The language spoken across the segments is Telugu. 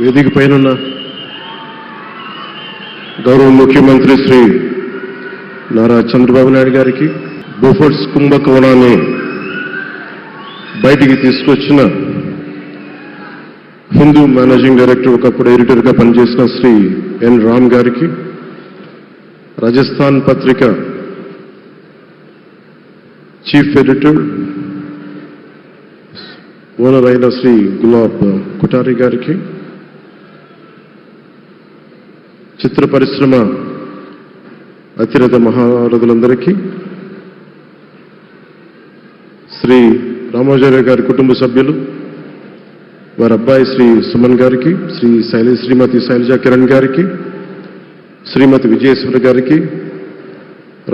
వేదిక పైన గౌరవ ముఖ్యమంత్రి శ్రీ నారా చంద్రబాబు నాయుడు గారికి, బోఫోర్స్ కుంభకోణాన్ని బయటికి తీసుకొచ్చిన హిందూ మేనేజింగ్ డైరెక్టర్, ఒకప్పుడు ఎడిటర్గా పనిచేసిన శ్రీ ఎన్ రామ్ గారికి, రాజస్థాన్ పత్రిక చీఫ్ ఎడిటర్ ఓనర్ అయిన శ్రీ గులాబ్ కుటారి గారికి, చిత్ర పరిశ్రమ అతిరథ మహారథులందరికీ, శ్రీ రామోజీరావు గారి కుటుంబ సభ్యులు, వారి అబ్బాయి శ్రీ సుమన్ గారికి, శ్రీమతి శైలజా కిరణ్ గారికి, శ్రీమతి విజయేశ్వరి గారికి,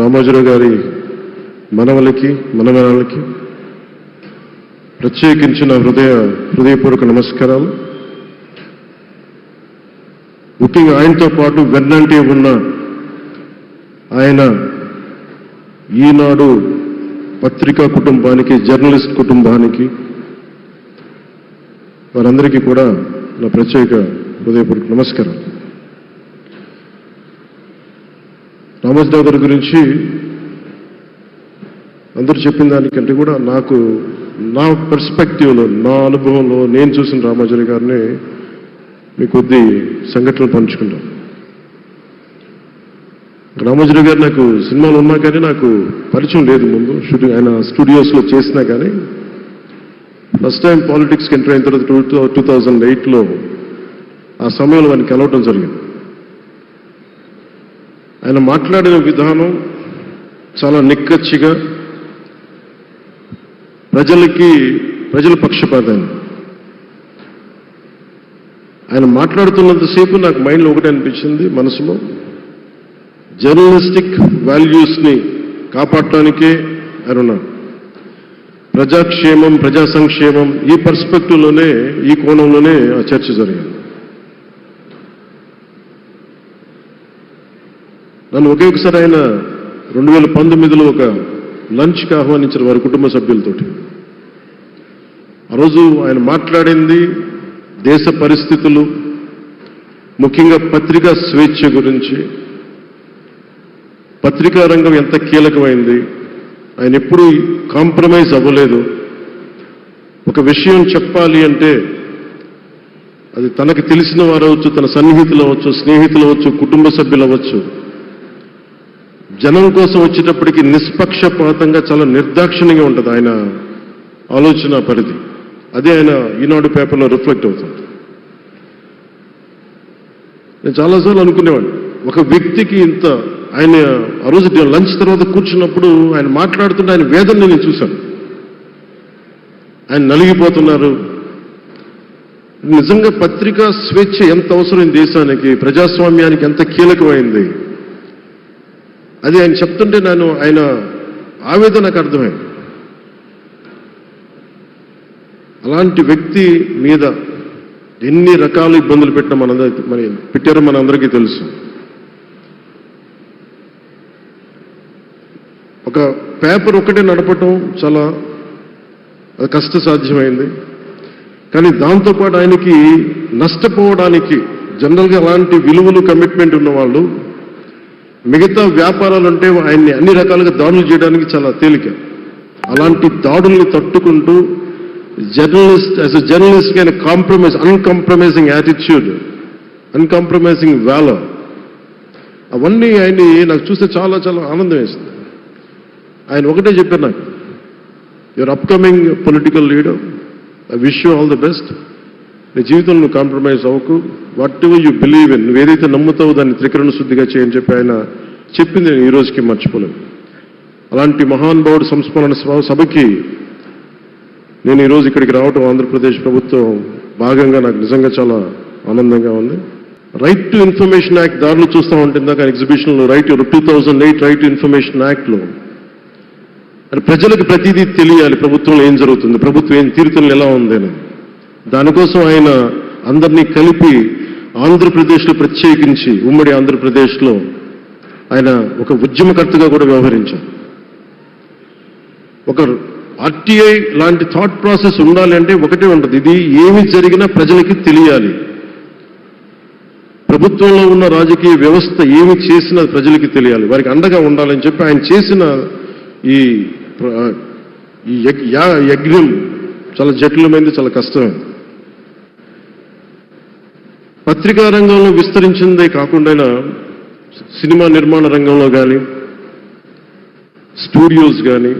రామోజీరావు గారి మనవలకి మనమనాలకి ప్రత్యేకించిన హృదయపూర్వక నమస్కారాలు. ముఖ్యంగా ఆయనతో పాటు వెన్నంటే ఉన్న ఆయన ఈనాడు పత్రికా కుటుంబానికి, జర్నలిస్ట్ కుటుంబానికి, వారందరికీ కూడా నా ప్రత్యేక హృదయపూర్వక నమస్కారం. రామోజీరావు గారి గురించి అందరూ చెప్పిన దానికంటే కూడా నాకు నా పర్స్పెక్టివ్లో, నా అనుభవంలో నేను చూసిన రామోజీరావు గారిని మీ కొద్ది సంఘటనలు పంచుకుంటాం. రామోజీరావు గారు నాకు సినిమాలు ఉన్నా కానీ నాకు పరిచయం లేదు. ముందు షూటింగ్ ఆయన స్టూడియోస్లో చేసినా కానీ ఫస్ట్ టైం పాలిటిక్స్కి ఎంటర్ అయిన తర్వాత 2008లో ఆ సమయంలో ఆయన కలవటం జరిగింది. ఆయన మాట్లాడిన విధానం చాలా నిక్కచ్చిగా, ప్రజల పక్షపాతాన్ని. ఆయన మాట్లాడుతున్నంతసేపు నాకు మైండ్లో ఒకటే అనిపించింది, మనసులో జర్నలిస్టిక్ వాల్యూస్ని కాపాడటానికే ఆయన ఉన్నారు. ప్రజాక్షేమం, ప్రజా సంక్షేమం, ఈ పర్స్పెక్టివ్లోనే, ఈ కోణంలోనే ఆ చర్చ జరిగింది. నన్ను ఒకే ఒకసారి ఆయన 2019లో ఒక లంచ్కి ఆహ్వానించారు వారి కుటుంబ సభ్యులతోటి. ఆ రోజు ఆయన మాట్లాడింది దేశ పరిస్థితులు, ముఖ్యంగా పత్రికా స్వేచ్ఛ గురించి, పత్రికా రంగం ఎంత కీలకమైంది. ఆయన ఎప్పుడూ కాంప్రమైజ్ అవ్వలేదు. ఒక విషయం చెప్పాలి అంటే అది తనకు తెలిసిన వారు అవ్వచ్చు, తన సన్నిహితులు అవ్వచ్చు, స్నేహితులు అవ్వచ్చు, కుటుంబ సభ్యులు అవ్వచ్చు, జనం కోసం వచ్చేటప్పటికి నిష్పక్షపాతంగా చాలా నిర్దాక్షిణ్యంగా ఉంటుంది ఆయన ఆలోచన పరిధి. అదే ఆయన ఈనాడు పేపర్లో రిఫ్లెక్ట్ అవుతుంది. నేను చాలాసార్లు అనుకునేవాడిని, ఒక వ్యక్తికి ఇంత, ఆయన ఆ రోజు లంచ్ తర్వాత కూర్చున్నప్పుడు ఆయన మాట్లాడుతుంటే ఆయన వేదన నేను చూశాను. ఆయన నలిగిపోతున్నారు. నిజంగా పత్రికా స్వేచ్ఛ ఎంత అవసరం దేశానికి, ప్రజాస్వామ్యానికి ఎంత కీలకమైంది, అది ఆయన చెప్తుంటే ఆయన ఆవేదన నాకు అర్థమైంది. అలాంటి వ్యక్తి మీద ఎన్ని రకాల ఇబ్బందులు పెట్టారో మనందరికీ తెలుసు. ఒక పేపర్ ఒకటే నడపటం చాలా కష్టసాధ్యమైంది. కానీ దాంతోపాటు ఆయనకి నష్టపోవడానికి, జనరల్గా అలాంటి విలువలు, కమిట్మెంట్ ఉన్నవాళ్ళు మిగతా వ్యాపారాలు అంటే ఆయన్ని అన్ని రకాలుగా దాడులు చేయడానికి చాలా తేలిక. అలాంటి దాడుల్ని తట్టుకుంటూ యాజ్ ఎ జర్నలిస్ట్ ఆయన అన్కాంప్రమైజింగ్ యాటిట్యూడ్, అన్కాంప్రమైజింగ్ వాలర్, అవన్నీ ఆయన్ని నాకు చూస్తే చాలా చాలా ఆనందం వేసింది. ఆయన ఒకటే చెప్పారు నాకు, your upcoming political leader, I wish you all the best. నీ జీవితంలో నువ్వు కాంప్రమైజ్ అవ్వకు, what ever you believe in, నువ్వు ఏదైతే నమ్ముతావో దాన్ని త్రికరణ శుద్ధిగా చేయని చెప్పి ఆయన చెప్పింది నేను ఈ రోజుకి మర్చిపోలేను. అలాంటి మహానుభావుడు సంస్మరణ సభకి నేను ఈరోజు ఇక్కడికి రావటం ఆంధ్రప్రదేశ్ ప్రభుత్వం భాగంగా నాకు నిజంగా చాలా ఆనందంగా ఉంది. రైట్ టు ఇన్ఫర్మేషన్ యాక్ట్ దారిలో చూస్తూ ఉంటుంది దాకా ఎగ్జిబిషన్లో 2008 రైట్ టు ఇన్ఫర్మేషన్ యాక్ట్లో ప్రజలకు ప్రతిదీ తెలియాలి, ప్రభుత్వంలో ఏం జరుగుతుంది, ప్రభుత్వం ఏం తీరుతలు ఎలా ఉంది అని. దానికోసం ఆయన అందరినీ కలిపి ఆంధ్రప్రదేశ్లో, ప్రత్యేకించి ఉమ్మడి ఆంధ్రప్రదేశ్లో ఆయన ఒక ఉద్యమకర్తగా కూడా వ్యవహరించారు. ఒక ఆర్టీఐ లాంటి థాట్ ప్రాసెస్ ఉండాలి అంటే ఒకటే ఉంటుంది, ఇది ఏమి జరిగినా ప్రజలకి తెలియాలి, ప్రభుత్వంలో ఉన్న రాజకీయ వ్యవస్థ ఏమి చేసినా ప్రజలకి తెలియాలి, వారికి అండగా ఉండాలని చెప్పి ఆయన చేసిన ఈ యజ్ఞం చాలా జటిలమైంది, చాలా కష్టమైంది. పత్రికా రంగంలో విస్తరించిందే కాకుండా సినిమా నిర్మాణ రంగంలో కానీ, స్టూడియోస్ కానీ,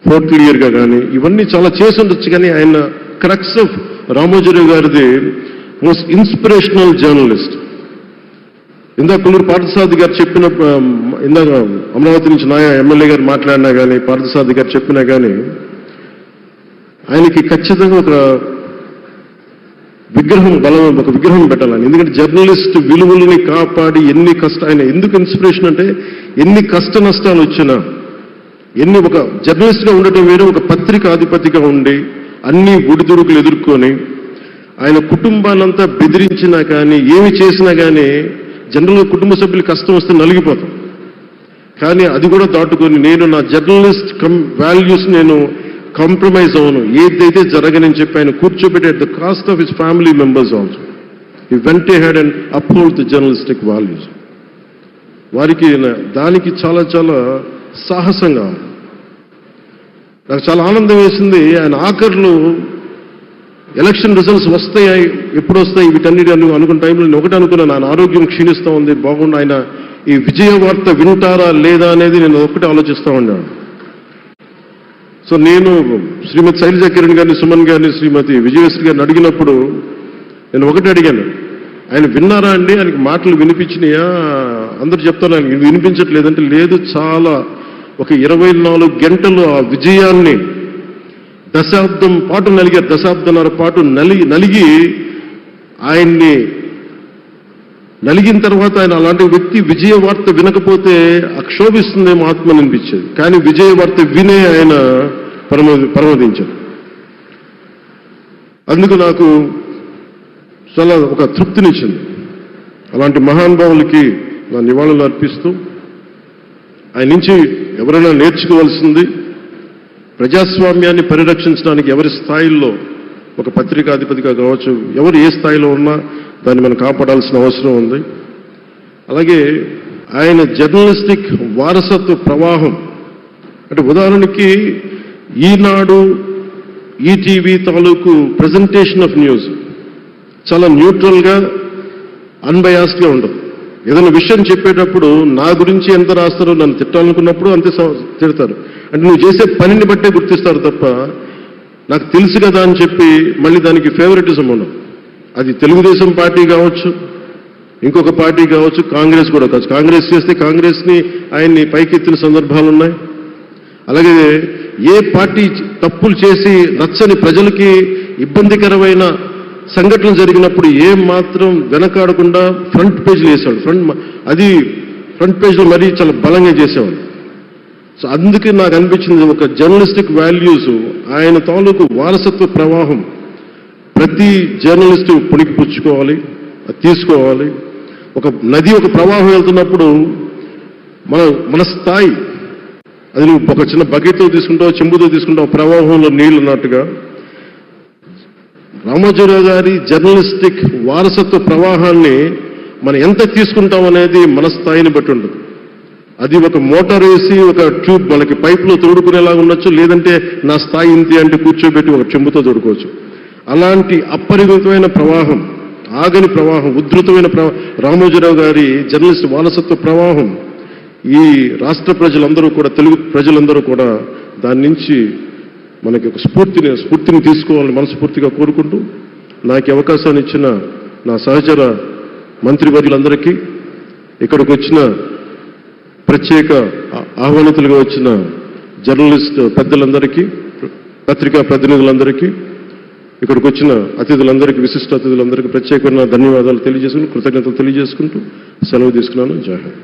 హోటలియర్గా కానీ ఇవన్నీ చాలా చేసి ఉండొచ్చు. కానీ ఆయన క్రక్స్ ఆఫ్ రామోజీరావు గారిది మోస్ట్ ఇన్స్పిరేషనల్ జర్నలిస్ట్. ఇందాక కొల్లూరు పార్థసారథి గారు చెప్పిన, ఇందాక అమరావతి నుంచి నాయ ఎమ్మెల్యే గారు మాట్లాడినా కానీ, పార్థసారథి గారు చెప్పినా కానీ ఆయనకి ఖచ్చితంగా ఒక విగ్రహం పెట్టాలని. ఎందుకంటే జర్నలిస్ట్ విలువలని కాపాడి ఆయన ఎందుకు ఇన్స్పిరేషన్ అంటే ఎన్ని కష్ట నష్టాలు వచ్చినా, ఒక జర్నలిస్ట్గా ఉండటం వేరే, ఒక పత్రిక అధిపతిగా ఉండి అన్ని ఒడిదుడుకులు ఎదుర్కొని ఆయన కుటుంబాన్నంతా బెదిరించినా కానీ, ఏమి చేసినా కానీ జనరల్గా కుటుంబ సభ్యులు కష్టం వస్తే నలిగిపోతాం. కానీ అది కూడా దాటుకొని నేను నా జర్నలిస్ట్ వాల్యూస్ నేను కాంప్రమైజ్ అవ్వను, ఏదైతే జరగనని చెప్పి ఆయన కూర్చోబెట్టి at the cost of his family members also he vent ahead and uphold the journalistic values. వారికి దానికి చాలా చాలా సాహసంగా నాకు చాలా ఆనందం వేసింది. ఆయన ఆఖర్లు ఎలక్షన్ రిజల్ట్స్ వస్తాయి, ఎప్పుడు వస్తాయి వీటన్నిటి అనుకున్న టైంలో నేను ఒకటి అనుకున్నాను, ఆయన ఆరోగ్యం క్షీణిస్తూ ఉంది, బాగుండు, ఆయన ఈ విజయ వార్త వింటారా లేదా అనేది నేను ఒకటి ఆలోచిస్తూ ఉన్నాను. సో నేను శ్రీమతి శైలజా కిరణ్ గారిని, సుమన్ గారిని, శ్రీమతి విజయశ్రీ గారిని అడిగినప్పుడు నేను ఒకటి అడిగాను, ఆయన విన్నారా అండి, ఆయనకి మాటలు వినిపించినాయా? అందరూ చెప్తాను ఆయన వినిపించట్లేదంటే, లేదు, చాలా ఒక 24 గంటలు ఆ విజయాన్ని దశాబ్దం పాటు నలిగారు, దశాబ్దన్నర పాటు నలిగి ఆయన్ని నలిగిన తర్వాత ఆయన అలాంటి వ్యక్తి విజయ వార్త వినకపోతే అక్షోభిస్తుందేమో ఆత్మ అనిపించేది. కానీ విజయ వార్త వినే ఆయన పరమదించారు. అందుకు నాకు చాలా ఒక తృప్తినిచ్చింది. అలాంటి మహానుభావులకి నా నివాళులు అర్పిస్తూ ఆయన నుంచి ఎవరైనా నేర్చుకోవాల్సింది, ప్రజాస్వామ్యాన్ని పరిరక్షించడానికి ఎవరి స్థాయిల్లో, ఒక పత్రికాధిపతిగా కావచ్చు, ఎవరు ఏ స్థాయిలో ఉన్నా దాన్ని మనం కాపాడాల్సిన అవసరం ఉంది. అలాగే ఆయన జర్నలిస్టిక్ వారసత్వ ప్రవాహం అంటే ఉదాహరణకి ఈనాడు, ఈటీవీ తాలూకు ప్రజెంటేషన్ ఆఫ్ న్యూస్ చాలా న్యూట్రల్గా, అన్బయాస్డ్గా ఉండదు. ఏదైనా విషయం చెప్పేటప్పుడు నా గురించి ఎంత రాస్తారో, నన్ను తిట్టాలనుకున్నప్పుడు అంతే తిడతారు. అంటే నువ్వు చేసే పనిని బట్టే గుర్తిస్తారు తప్ప నాకు తెలుసు కదా అని చెప్పి మళ్ళీ దానికి ఫేవరెటిజం ఉండదు. అది తెలుగుదేశం పార్టీ కావచ్చు, ఇంకొక పార్టీ కావచ్చు, కాంగ్రెస్ కూడా కావచ్చు. కాంగ్రెస్ చేస్తే కాంగ్రెస్ని ఆయన్ని పైకెత్తిన సందర్భాలు ఉన్నాయి. అలాగే ఏ పార్టీ తప్పులు చేసి నచ్చని ప్రజలకి ఇబ్బందికరమైన సంఘటనలు జరిగినప్పుడు ఏం మాత్రం వెనకాడకుండా ఫ్రంట్ పేజీలు వేసేవాడు. ఫ్రంట్ పేజ్లో మరీ చాలా బలంగా చేసేవాడు. సో అందుకే నాకు అనిపించింది, ఒక జర్నలిస్టిక్ వాల్యూస్, ఆయన తాలూకు వారసత్వ ప్రవాహం ప్రతి జర్నలిస్టు పుణికిపుచ్చుకోవాలి, తీసుకోవాలి. ఒక నది ఒక ప్రవాహం వెళ్తున్నప్పుడు మన స్థాయి, అది నువ్వు ఒక చిన్న బకెట్తో తీసుకుంటావు, చెంబుతో తీసుకుంటావు, ప్రవాహంలో నీళ్ళు ఉన్నట్టుగా రామోజీరావు గారి జర్నలిస్టిక్ వారసత్వ ప్రవాహాన్ని మనం ఎంత తీసుకుంటాం అనేది మన స్థాయిని బట్టి ఉంటుంది. అది ఒక మోటార్ వేసి ఒక ట్యూబ్ మనకి పైపులో తోడుకునేలాగా ఉండొచ్చు, లేదంటే నా స్థాయి ఇంతే అంటే కూర్చోబెట్టి ఒక చెంబుతో తోడుకోవచ్చు. అలాంటి అపరిమితమైన ప్రవాహం, ఆగని ప్రవాహం, ఉధృతమైన రామోజీరావు గారి జర్నలిస్ట్ వారసత్వ ప్రవాహం ఈ రాష్ట్ర ప్రజలందరూ కూడా, తెలుగు ప్రజలందరూ కూడా దాని నుంచి మనకి ఒక స్ఫూర్తిని తీసుకోవాలని మనస్ఫూర్తిగా కోరుకుంటూ, నాకు అవకాశాన్ని ఇచ్చిన నా సహచర మంత్రివర్యులందరికీ, ఇక్కడికి వచ్చిన ప్రత్యేక ఆహ్వానితులుగా వచ్చిన జర్నలిస్ట్ పెద్దలందరికీ, పత్రికా ప్రతినిధులందరికీ, ఇక్కడికి వచ్చిన అతిథులందరికీ, విశిష్ట అతిథులందరికీ ప్రత్యేకమైన ధన్యవాదాలు తెలియజేసుకుంటూ, కృతజ్ఞతలు తెలియజేసుకుంటూ సెలవు తీసుకున్నాను. జై హింద్.